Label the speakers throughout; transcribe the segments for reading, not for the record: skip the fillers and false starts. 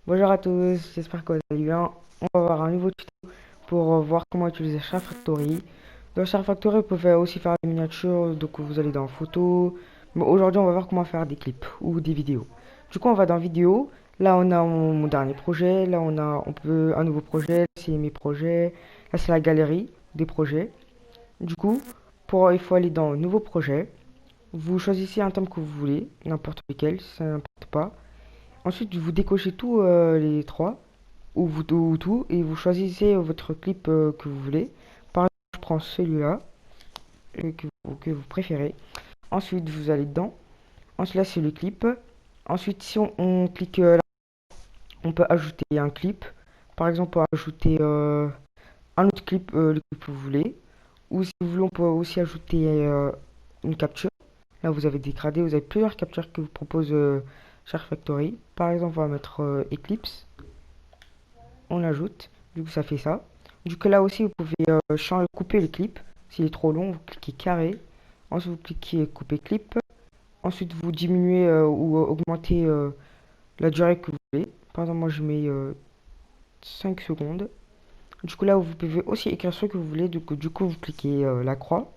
Speaker 1: Bonjour à tous, j'espère que vous allez bien. On va voir un nouveau tuto pour voir comment utiliser Char Factory. Dans Char Factory, vous pouvez aussi faire des miniatures, donc vous allez dans photos. Mais aujourd'hui, on va voir comment faire des clips ou des vidéos. Du coup, on va dans vidéo. Là, on a mon dernier projet. Là, on peut un nouveau projet. Là, c'est mes projets. Là, c'est la galerie des projets. Du coup, il faut aller dans nouveau projet. Vous choisissez un thème que vous voulez, n'importe lequel, ça n'importe pas. Ensuite, vous décochez tous les trois, ou tout, et vous choisissez votre clip que vous voulez. Par exemple, je prends celui-là, que vous préférez. Ensuite, vous allez dedans. Ensuite, là, c'est le clip. Ensuite, si on clique là, on peut ajouter un clip. Par exemple, on peut ajouter un autre clip, le clip que vous voulez. Ou si vous voulez, on peut aussi ajouter une capture. Là, vous avez dégradé, vous avez plusieurs captures que vous propose Shark Factory. Par exemple, on va mettre Eclipse. On ajoute. Du coup, ça fait ça. Du coup, là aussi, vous pouvez couper le clip. S'il est trop long, vous cliquez carré. Ensuite, vous cliquez couper clip. Ensuite, vous diminuez ou augmentez la durée que vous voulez. Par exemple, moi, je mets 5 secondes. Du coup, là, vous pouvez aussi écrire ce que vous voulez. Du coup, vous cliquez la croix.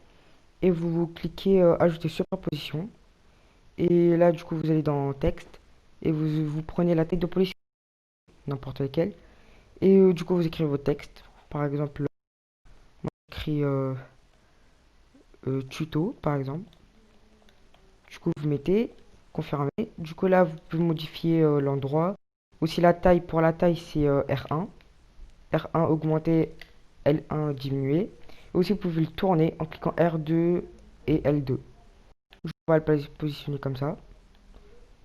Speaker 1: Et vous cliquez ajouter superposition. Et là, du coup, vous allez dans texte. Et vous prenez la tête de police, n'importe laquelle. Et du coup, vous écrivez votre texte. Par exemple, j'écris tuto, par exemple. Du coup, vous mettez confirmer. Du coup, là, vous pouvez modifier l'endroit. Aussi, la taille, pour la taille, c'est R1. R1 augmenter, L1 diminuer. Et aussi, vous pouvez le tourner en cliquant R2 et L2. Je vais le positionner comme ça.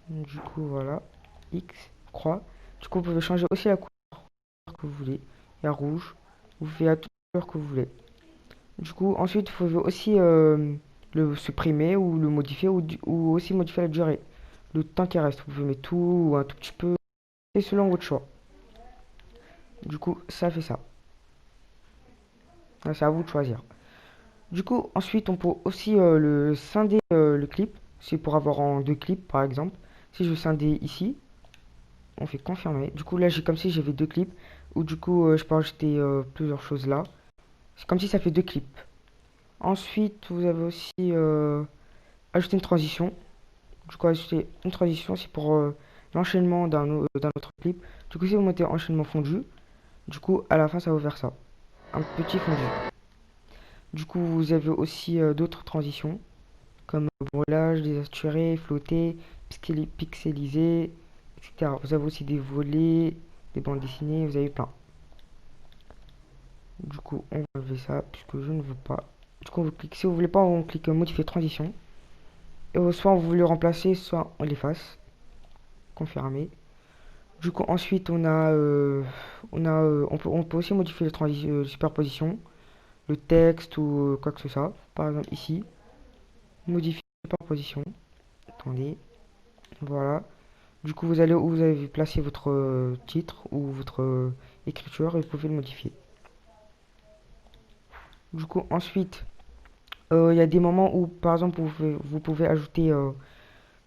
Speaker 1: Du coup, voilà. X, croix. Du coup, vous pouvez changer aussi la couleur que vous voulez. Il y a rouge. Vous faites à toute couleur que vous voulez. Du coup, ensuite, vous pouvez aussi le supprimer ou le modifier ou aussi modifier la durée. Le temps qui reste. Vous pouvez mettre tout ou un tout petit peu. C'est selon votre choix. Du coup, ça fait ça. Là, c'est à vous de choisir. Du coup, ensuite, on peut aussi le scinder le clip. C'est pour avoir en deux clips, par exemple. Si je veux scinder ici, on fait confirmer. Du coup, là, j'ai comme si j'avais deux clips. Ou du coup, je peux ajouter plusieurs choses là. C'est comme si ça fait deux clips. Ensuite, vous avez aussi ajouter une transition. Du coup, ajouter une transition, c'est pour l'enchaînement d'un autre clip. Du coup, si vous mettez enchaînement fondu, du coup, à la fin, ça va vous faire ça. Un petit fondu. Du coup, vous avez aussi d'autres transitions, comme brûlage, désaturé, flotter, pixelisé, etc. Vous avez aussi des volets, des bandes dessinées, vous avez plein. Du coup, on va enlever ça, puisque je ne veux pas. Du coup, si vous voulez pas, on clique modifier transition. Et soit vous le remplacer, soit on l'efface. Confirmer. Du coup, ensuite, on peut aussi modifier les superpositions, le texte ou quoi que ce soit. Par exemple, ici, modifier la superposition. Attendez, voilà. Du coup, vous allez où vous avez placé votre titre ou votre écriture et vous pouvez le modifier. Du coup, ensuite, il y a des moments où, par exemple, vous pouvez ajouter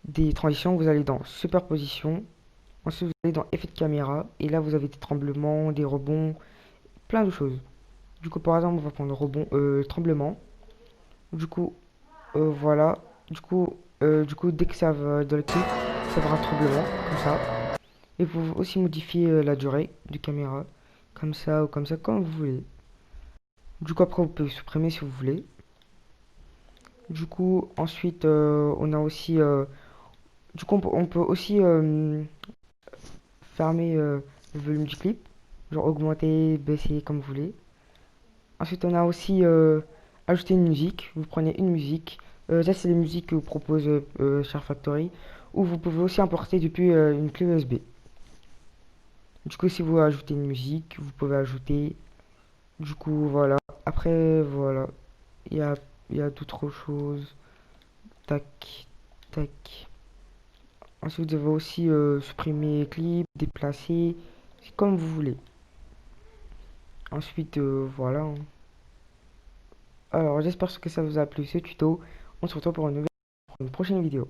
Speaker 1: des transitions. Vous allez dans superposition. Ensuite, vous allez dans effet de caméra. Et là, vous avez des tremblements, des rebonds, plein de choses. Du coup, par exemple, on va prendre rebond, tremblement. Du coup, voilà. Du coup, dès que ça va dans le clip, ça fera un tremblement, comme ça. Et vous pouvez aussi modifier la durée de caméra, comme ça ou comme ça, comme vous voulez. Du coup, après, vous pouvez supprimer si vous voulez. Du coup, ensuite, on a aussi... du coup, on peut aussi fermer le volume du clip. Genre augmenter, baisser, comme vous voulez. Ensuite, on a aussi ajouté une musique. Vous prenez une musique. Ça, c'est les musiques que vous propose Share Factory. Ou vous pouvez aussi importer depuis une clé USB. Du coup, si vous ajoutez une musique, vous pouvez ajouter. Du coup, voilà. Après, voilà. Il y a, il y a d'autres choses. Tac, tac. Ensuite, vous devez aussi supprimer les clips, déplacer. C'est comme vous voulez. Ensuite, voilà, hein. Alors, j'espère que ça vous a plu ce tuto. On se retrouve pour une prochaine vidéo.